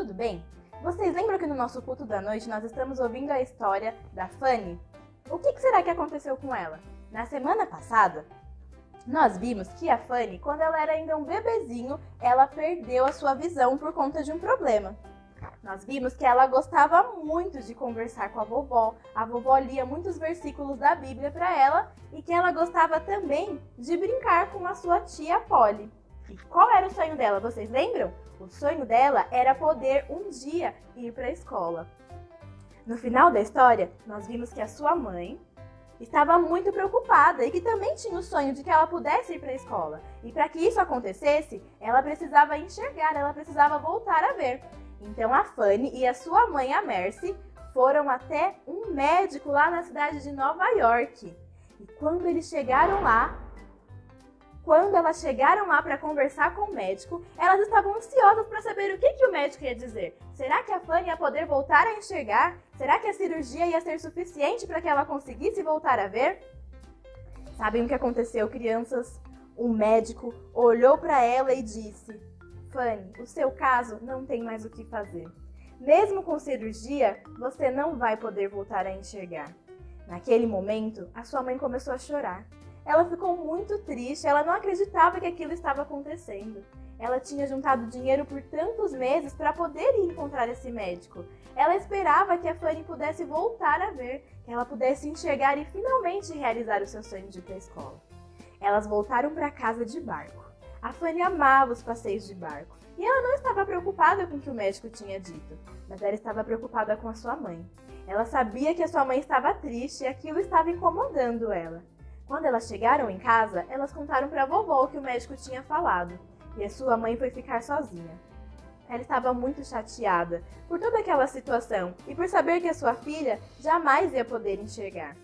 tudo bem? Vocês lembram que no nosso culto da noite nós estamos ouvindo a história da Fanny? O que será que aconteceu com ela? Na semana passada, nós vimos que a Fanny, quando ela era ainda um bebezinho, ela perdeu a sua visão por conta de um problema. Nós vimos que ela gostava muito de conversar com a vovó lia muitos versículos da Bíblia para ela e que ela gostava também de brincar com a sua tia Polly. E qual era o sonho dela, vocês lembram? O sonho dela era poder um dia ir para a escola. No final da história, nós vimos que a sua mãe estava muito preocupada e que também tinha o sonho de que ela pudesse ir para a escola. E para que isso acontecesse, ela precisava enxergar, ela precisava voltar a ver. Então a Fanny e a sua mãe, a Mercy, foram até um médico lá na cidade de Nova York. E quando elas chegaram lá para conversar com o médico, elas estavam ansiosas para saber o que o médico ia dizer. Será que a Fanny ia poder voltar a enxergar? Será que a cirurgia ia ser suficiente para que ela conseguisse voltar a ver? Sabem o que aconteceu, crianças? Um médico olhou para ela e disse: Fanny, o seu caso não tem mais o que fazer. Mesmo com cirurgia, você não vai poder voltar a enxergar. Naquele momento, a sua mãe começou a chorar. Ela ficou muito triste, ela não acreditava que aquilo estava acontecendo. Ela tinha juntado dinheiro por tantos meses para poder ir encontrar esse médico. Ela esperava que a Fanny pudesse voltar a ver, que ela pudesse enxergar e finalmente realizar o seu sonho de ir para a escola. Elas voltaram para casa de barco. A Fanny amava os passeios de barco e ela não estava preocupada com o que o médico tinha dito, mas ela estava preocupada com a sua mãe. Ela sabia que a sua mãe estava triste e aquilo estava incomodando ela. Quando elas chegaram em casa, elas contaram para a vovó o que o médico tinha falado e a sua mãe foi ficar sozinha. Ela estava muito chateada por toda aquela situação e por saber que a sua filha jamais ia poder enxergar.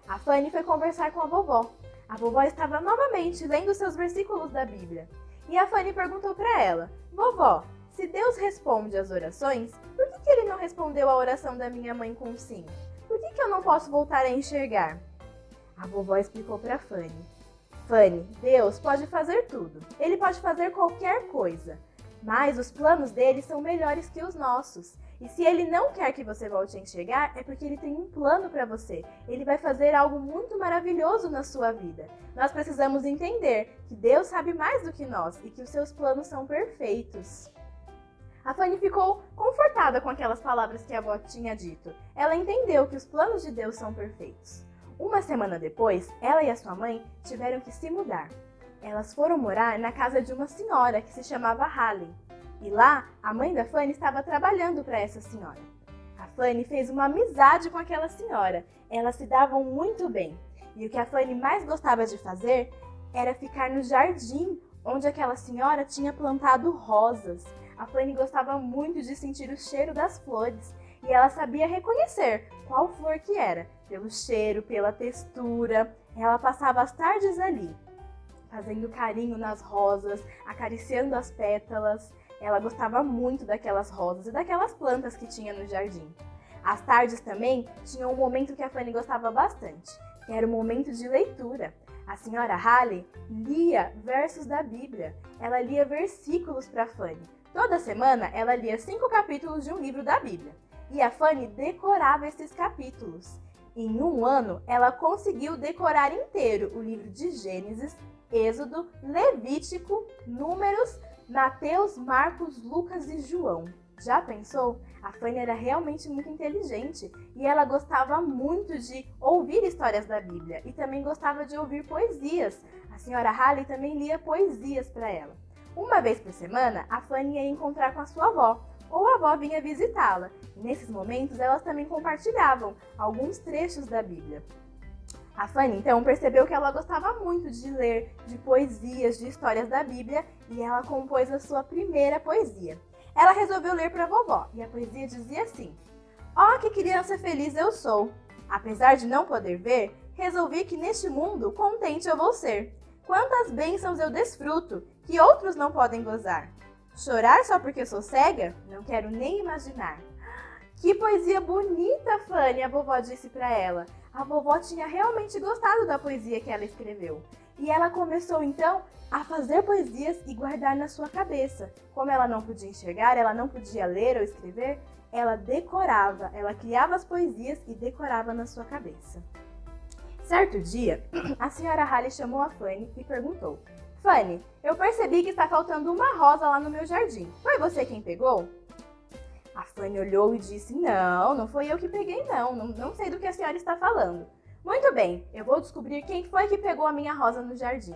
A Fanny foi conversar com a vovó. A vovó estava novamente lendo seus versículos da Bíblia. E a Fanny perguntou para ela: Vovó, se Deus responde às orações, por que ele não respondeu a oração da minha mãe com sim? Por que eu não posso voltar a enxergar? A vovó explicou para Fanny: Fanny, Deus pode fazer tudo. Ele pode fazer qualquer coisa. Mas os planos dele são melhores que os nossos. E se ele não quer que você volte a enxergar, é porque ele tem um plano para você. Ele vai fazer algo muito maravilhoso na sua vida. Nós precisamos entender que Deus sabe mais do que nós e que os seus planos são perfeitos. A Fanny ficou confortada com aquelas palavras que a avó tinha dito. Ela entendeu que os planos de Deus são perfeitos. Uma semana depois, ela e a sua mãe tiveram que se mudar. Elas foram morar na casa de uma senhora que se chamava Hallie. E lá, a mãe da Fanny estava trabalhando para essa senhora. A Fanny fez uma amizade com aquela senhora. Elas se davam muito bem. E o que a Fanny mais gostava de fazer era ficar no jardim onde aquela senhora tinha plantado rosas. A Fanny gostava muito de sentir o cheiro das flores. E ela sabia reconhecer qual flor que era. Pelo cheiro, pela textura. Ela passava as tardes ali, fazendo carinho nas rosas, acariciando as pétalas. Ela gostava muito daquelas rosas e daquelas plantas que tinha no jardim. As tardes também tinham um momento que a Fanny gostava bastante, que era o momento de leitura. A senhora Hallie lia versos da Bíblia. Ela lia versículos para a Fanny. Toda semana ela lia 5 capítulos de um livro da Bíblia. E a Fanny decorava esses capítulos. Em um ano, ela conseguiu decorar inteiro o livro de Gênesis, Êxodo, Levítico, Números, Mateus, Marcos, Lucas e João. Já pensou? A Fanny era realmente muito inteligente e ela gostava muito de ouvir histórias da Bíblia e também gostava de ouvir poesias. A senhora Hallie também lia poesias para ela. Uma vez por semana, a Fanny ia encontrar com a sua avó, ou a avó vinha visitá-la. E nesses momentos, elas também compartilhavam alguns trechos da Bíblia. A Fanny, então, percebeu que ela gostava muito de ler, de poesias, de histórias da Bíblia, e ela compôs a sua primeira poesia. Ela resolveu ler para a vovó, e a poesia dizia assim: "Ó, que criança feliz eu sou! Apesar de não poder ver, resolvi que neste mundo contente eu vou ser. Quantas bênçãos eu desfruto, que outros não podem gozar. Chorar só porque sou cega? Não quero nem imaginar." Que poesia bonita, Fanny, a vovó disse para ela. A vovó tinha realmente gostado da poesia que ela escreveu. E ela começou então a fazer poesias e guardar na sua cabeça. Como ela não podia enxergar, ela não podia ler ou escrever, ela decorava, ela criava as poesias e decorava na sua cabeça. Certo dia, a senhora Halley chamou a Fanny e perguntou: Fanny, eu percebi que está faltando uma rosa lá no meu jardim. Foi você quem pegou? A Fanny olhou e disse: não foi eu que peguei não sei do que a senhora está falando. Muito bem, eu vou descobrir quem foi que pegou a minha rosa no jardim.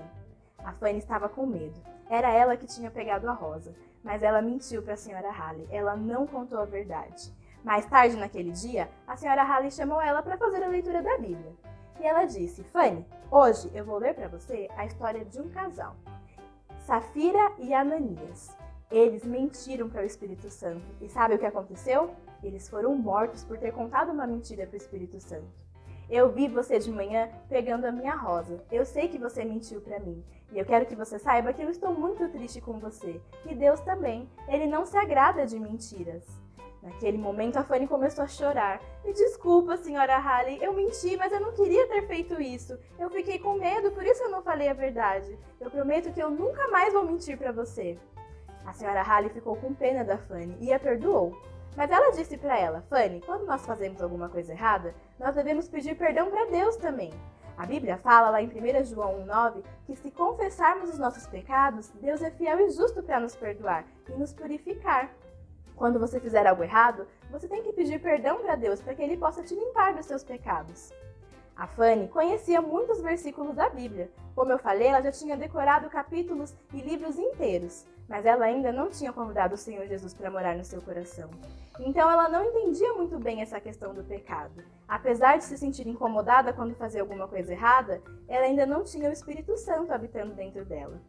A Fanny estava com medo. Era ela que tinha pegado a rosa, mas ela mentiu para a senhora Halley. Ela não contou a verdade. Mais tarde naquele dia, a senhora Halley chamou ela para fazer a leitura da Bíblia. E ela disse: Fanny, hoje eu vou ler para você a história de um casal, Safira e Ananias. Eles mentiram para o Espírito Santo. E sabe o que aconteceu? Eles foram mortos por ter contado uma mentira para o Espírito Santo. Eu vi você de manhã pegando a minha rosa. Eu sei que você mentiu para mim. E eu quero que você saiba que eu estou muito triste com você. E Deus também. Ele não se agrada de mentiras. Naquele momento, a Fanny começou a chorar. Me desculpa, senhora Halley, eu menti, mas eu não queria ter feito isso. Eu fiquei com medo, por isso eu não falei a verdade. Eu prometo que eu nunca mais vou mentir para você. A senhora Halley ficou com pena da Fanny e a perdoou. Mas ela disse para ela: Fanny, quando nós fazemos alguma coisa errada, nós devemos pedir perdão para Deus também. A Bíblia fala lá em 1 João 1,9 que se confessarmos os nossos pecados, Deus é fiel e justo para nos perdoar e nos purificar. Quando você fizer algo errado, você tem que pedir perdão para Deus para que Ele possa te limpar dos seus pecados. A Fanny conhecia muitos versículos da Bíblia. Como eu falei, ela já tinha decorado capítulos e livros inteiros, mas ela ainda não tinha convidado o Senhor Jesus para morar no seu coração. Então ela não entendia muito bem essa questão do pecado. Apesar de se sentir incomodada quando fazia alguma coisa errada, ela ainda não tinha o Espírito Santo habitando dentro dela.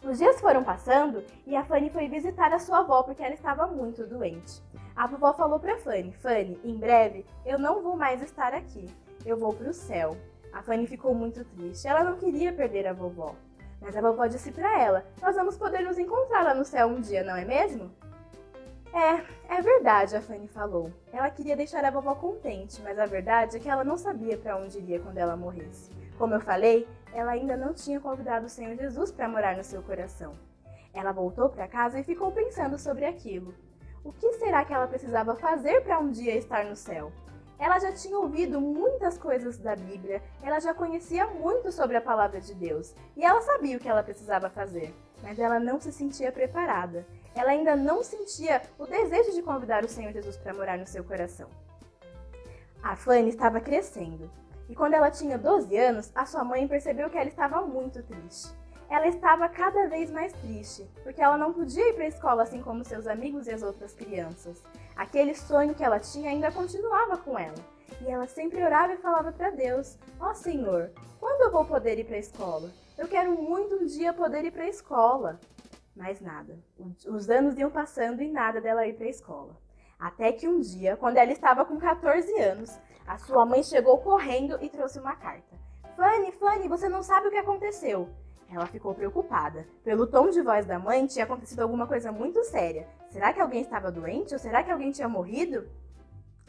Os dias foram passando e a Fanny foi visitar a sua avó porque ela estava muito doente. A vovó falou para Fanny: Fanny, em breve eu não vou mais estar aqui. Eu vou para o céu. A Fanny ficou muito triste. Ela não queria perder a vovó. Mas a vovó disse para ela: nós vamos poder nos encontrar lá no céu um dia, não é mesmo? É verdade, a Fanny falou. Ela queria deixar a vovó contente, mas a verdade é que ela não sabia para onde iria quando ela morresse. Como eu falei, ela ainda não tinha convidado o Senhor Jesus para morar no seu coração. Ela voltou para casa e ficou pensando sobre aquilo. O que será que ela precisava fazer para um dia estar no céu? Ela já tinha ouvido muitas coisas da Bíblia, ela já conhecia muito sobre a palavra de Deus e ela sabia o que ela precisava fazer, mas ela não se sentia preparada. Ela ainda não sentia o desejo de convidar o Senhor Jesus para morar no seu coração. A Fanny estava crescendo e quando ela tinha 12 anos, a sua mãe percebeu que ela estava muito triste. Ela estava cada vez mais triste, porque ela não podia ir para a escola assim como seus amigos e as outras crianças. Aquele sonho que ela tinha ainda continuava com ela. E ela sempre orava e falava para Deus: ó Senhor, quando eu vou poder ir para a escola? Eu quero muito um dia poder ir para a escola. Mas nada. Os anos iam passando e nada dela ir para a escola. Até que um dia, quando ela estava com 14 anos, a sua mãe chegou correndo e trouxe uma carta. Fanny, você não sabe o que aconteceu. Ela ficou preocupada. Pelo tom de voz da mãe, tinha acontecido alguma coisa muito séria. Será que alguém estava doente ou será que alguém tinha morrido?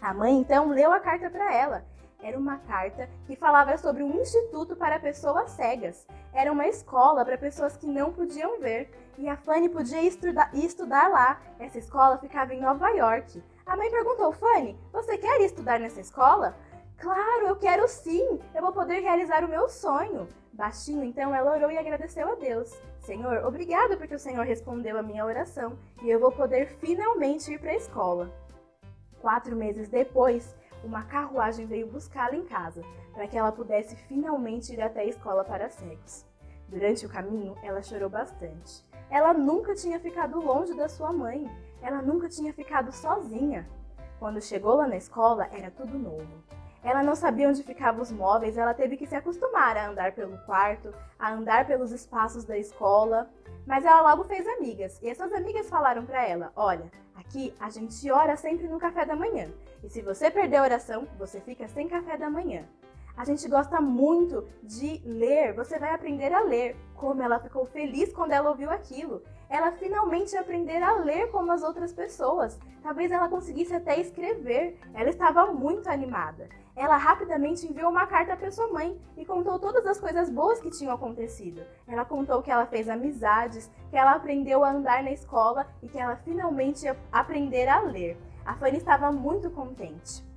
A mãe então leu a carta para ela. Era uma carta que falava sobre um instituto para pessoas cegas. Era uma escola para pessoas que não podiam ver. E a Fanny podia ir estudar lá. Essa escola ficava em Nova York. A mãe perguntou: Fanny, você quer ir estudar nessa escola? Claro, eu quero sim! Eu vou poder realizar o meu sonho. Baixinho, então, ela orou e agradeceu a Deus. Senhor, obrigado porque o Senhor respondeu a minha oração e eu vou poder finalmente ir para a escola. 4 meses depois, uma carruagem veio buscá-la em casa para que ela pudesse finalmente ir até a escola para cegos. Durante o caminho, ela chorou bastante. Ela nunca tinha ficado longe da sua mãe. Ela nunca tinha ficado sozinha. Quando chegou lá na escola, era tudo novo. Ela não sabia onde ficavam os móveis, ela teve que se acostumar a andar pelo quarto, a andar pelos espaços da escola. Mas ela logo fez amigas, e essas amigas falaram para ela: olha, aqui a gente ora sempre no café da manhã, e se você perder a oração, você fica sem café da manhã. A gente gosta muito de ler, você vai aprender a ler. Como ela ficou feliz quando ela ouviu aquilo. Ela finalmente ia aprender a ler como as outras pessoas. Talvez ela conseguisse até escrever. Ela estava muito animada. Ela rapidamente enviou uma carta para sua mãe e contou todas as coisas boas que tinham acontecido. Ela contou que ela fez amizades, que ela aprendeu a andar na escola e que ela finalmente ia aprender a ler. A Fanny estava muito contente.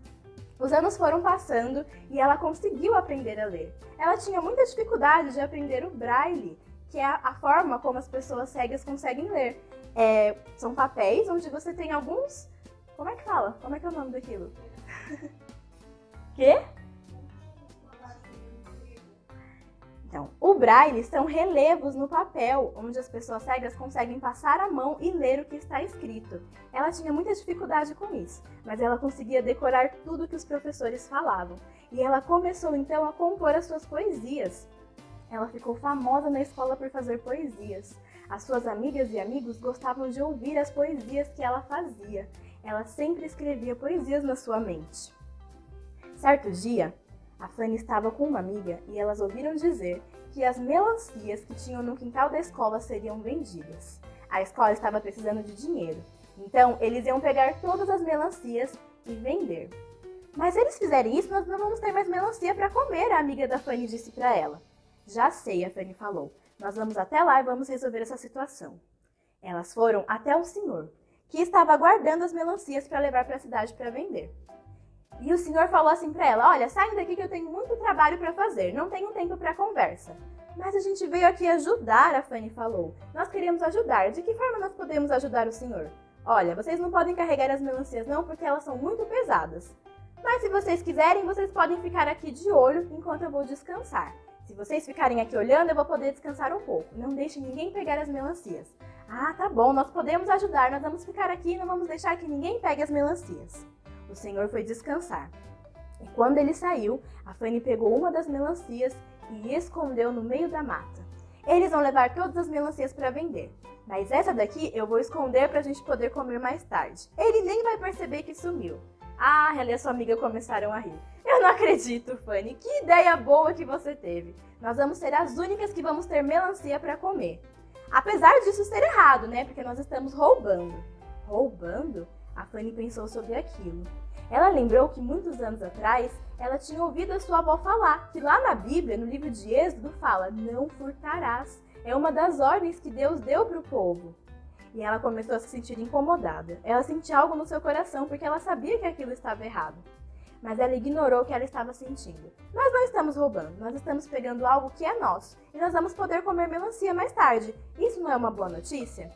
Os anos foram passando e ela conseguiu aprender a ler. Ela tinha muita dificuldade de aprender o braille, que é a forma como as pessoas cegas conseguem ler. São papéis onde você tem alguns... Como é que fala? Como é que é o nome daquilo? Quê? Então, o braille são relevos no papel, onde as pessoas cegas conseguem passar a mão e ler o que está escrito. Ela tinha muita dificuldade com isso, mas ela conseguia decorar tudo que os professores falavam. E ela começou então a compor as suas poesias. Ela ficou famosa na escola por fazer poesias. As suas amigas e amigos gostavam de ouvir as poesias que ela fazia. Ela sempre escrevia poesias na sua mente. Certo dia, a Fanny estava com uma amiga e elas ouviram dizer que as melancias que tinham no quintal da escola seriam vendidas. A escola estava precisando de dinheiro, então eles iam pegar todas as melancias e vender. Mas se eles fizerem isso, nós não vamos ter mais melancia para comer, a amiga da Fanny disse para ela. Já sei, a Fanny falou. Nós vamos até lá e vamos resolver essa situação. Elas foram até o senhor, que estava guardando as melancias para levar para a cidade para vender. E o senhor falou assim para ela, olha, saem daqui que eu tenho muito trabalho para fazer, não tenho tempo para conversa. Mas a gente veio aqui ajudar, a Fanny falou. Nós queremos ajudar. De que forma nós podemos ajudar o senhor? Olha, vocês não podem carregar as melancias não, porque elas são muito pesadas. Mas se vocês quiserem, vocês podem ficar aqui de olho enquanto eu vou descansar. Se vocês ficarem aqui olhando, eu vou poder descansar um pouco. Não deixe ninguém pegar as melancias. Ah, tá bom, nós podemos ajudar, nós vamos ficar aqui e não vamos deixar que ninguém pegue as melancias. O senhor foi descansar. E quando ele saiu, a Fanny pegou uma das melancias e escondeu no meio da mata. Eles vão levar todas as melancias para vender, mas essa daqui eu vou esconder para a gente poder comer mais tarde. Ele nem vai perceber que sumiu. Ah, ela e a sua amiga começaram a rir. Eu não acredito, Fanny, que ideia boa que você teve. Nós vamos ser as únicas que vamos ter melancia para comer. Apesar disso ser errado, né? Porque nós estamos roubando. Roubando? A Fanny pensou sobre aquilo. Ela lembrou que muitos anos atrás, ela tinha ouvido a sua avó falar que lá na Bíblia, no livro de Êxodo, fala, não furtarás. É uma das ordens que Deus deu para o povo. E ela começou a se sentir incomodada. Ela sentia algo no seu coração porque ela sabia que aquilo estava errado. Mas ela ignorou o que ela estava sentindo. Nós não estamos roubando, nós estamos pegando algo que é nosso. E nós vamos poder comer melancia mais tarde. Isso não é uma boa notícia?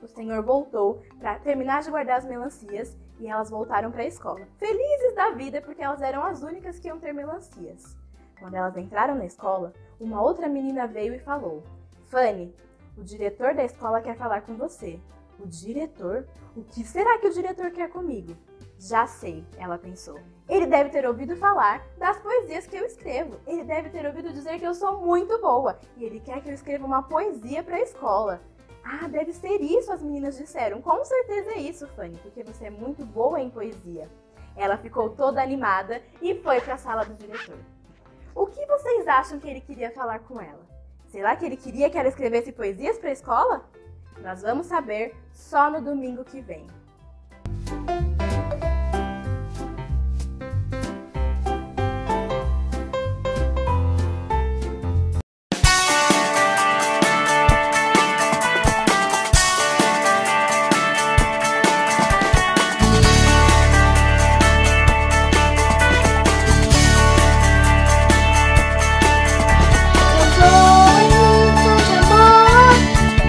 O senhor voltou para terminar de guardar as melancias e elas voltaram para a escola. Felizes da vida porque elas eram as únicas que iam ter melancias. Quando elas entraram na escola, uma outra menina veio e falou, Fanny, o diretor da escola quer falar com você. O diretor? O que será que o diretor quer comigo? Já sei, ela pensou. Ele deve ter ouvido falar das poesias que eu escrevo. Ele deve ter ouvido dizer que eu sou muito boa. E ele quer que eu escreva uma poesia para a escola. Ah, deve ser isso, as meninas disseram. Com certeza é isso, Fanny, porque você é muito boa em poesia. Ela ficou toda animada e foi para a sala do diretor. O que vocês acham que ele queria falar com ela? Será que ele queria que ela escrevesse poesias para a escola? Nós vamos saber só no domingo que vem.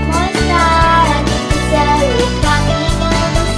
Mostrar a mim o caminho do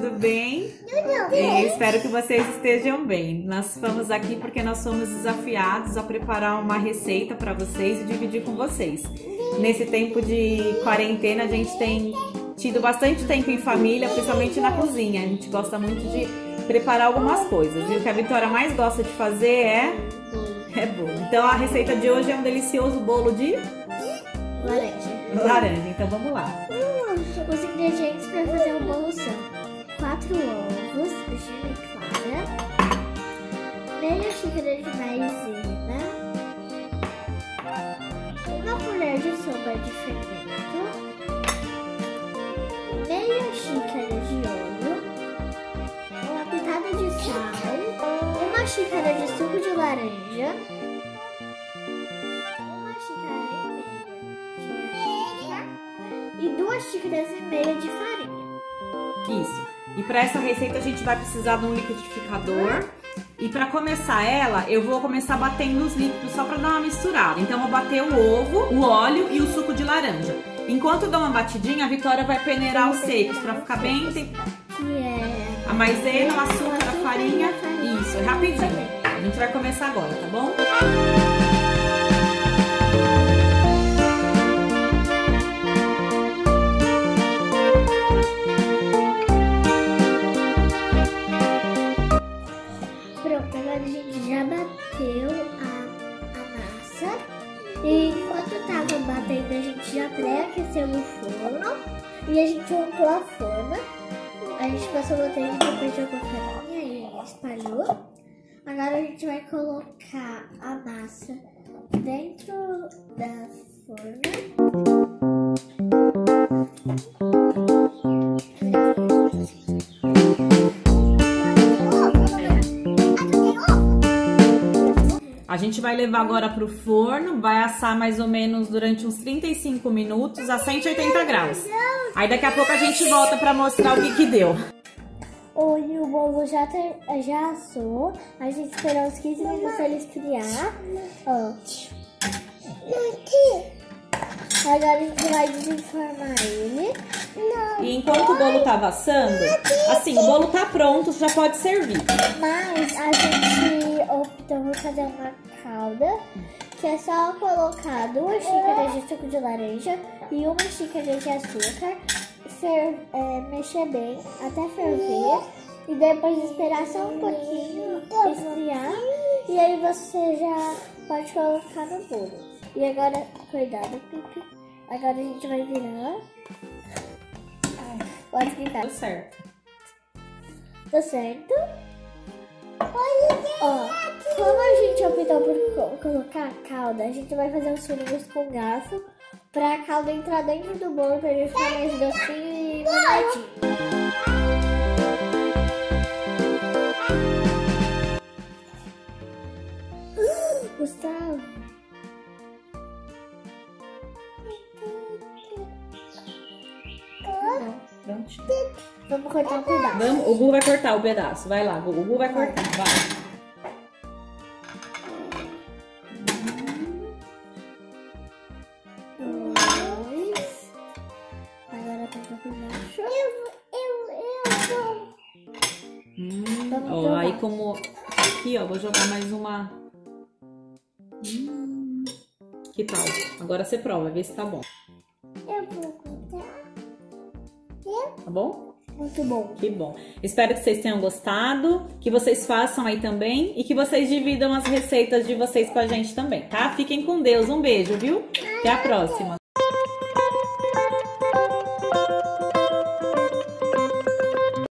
tudo bem? Espero que vocês estejam bem. Nós estamos aqui porque nós somos desafiados a preparar uma receita para vocês e dividir com vocês. Nesse tempo de quarentena, a gente tem tido bastante tempo em família, principalmente na cozinha. A gente gosta muito de preparar algumas coisas. E o que a Vitória mais gosta de fazer é bolo. Então a receita de hoje é um delicioso bolo de laranja. Então vamos lá. Os ingredientes para fazer o bolo são 4 ovos, gema clara, meia xícara de maisena, uma colher de sopa de fermento, meia xícara de óleo, uma pitada de sal, uma xícara de suco de laranja, uma xícara e 2 xícaras e meia de farinha. Isso. E para essa receita a gente vai precisar de um liquidificador. E para começar ela, eu vou começar batendo os líquidos só para dar uma misturada. Então eu vou bater o ovo, o óleo e o suco de laranja. Enquanto eu dou uma batidinha, a Vitória vai peneirar os secos para ficar bem... A maisena, o açúcar, a farinha. Isso, é rapidinho. A gente vai começar agora, tá bom? Pronto, agora a gente já bateu a massa. E enquanto tava batendo, a gente já pré-aqueceu o forno. E a gente untou a forma. A gente passou o tempo, depois jogou farinha e espalhou. Agora a gente vai colocar a massa dentro da forma. A gente vai levar agora pro forno, vai assar mais ou menos durante uns 35 minutos a 180 graus. Aí daqui a pouco a gente volta pra mostrar o que deu. O bolo já assou, a gente esperou uns 15 minutos pra ele esfriar. Ó. Agora a gente vai desenformar ele. E enquanto o bolo tá assando, assim, o bolo tá pronto, já pode servir. Mas a gente optou por fazer uma calda, que é só colocar 2 xícaras de suco de laranja e 1 xícara de açúcar, mexer bem até ferver e depois esperar só um pouquinho esfriar e aí você já pode colocar no bolo. E agora, cuidado, Pipi. Agora a gente vai virar. Pode ficar. Deu certo. Deu certo? Ó, como a gente optou por colocar a calda, a gente vai fazer uns furinhos com garfo pra a calda entrar dentro do bolo pra ele ficar mais docinho e molhadinho. Gustavo. Prontinho. Vamos cortar um pedaço. O Gu vai cortar o pedaço. Vai lá, o Gu vai cortar. Vai. Agora pega por baixo. Ó, aí como... Aqui, ó, vou jogar mais uma... Que tal? Agora você prova, vê se tá bom. Eu vou cortar. Tá bom? Muito bom. Que bom. Espero que vocês tenham gostado, que vocês façam aí também e que vocês dividam as receitas de vocês com a gente também, tá? Fiquem com Deus. Um beijo, viu? Até a próxima.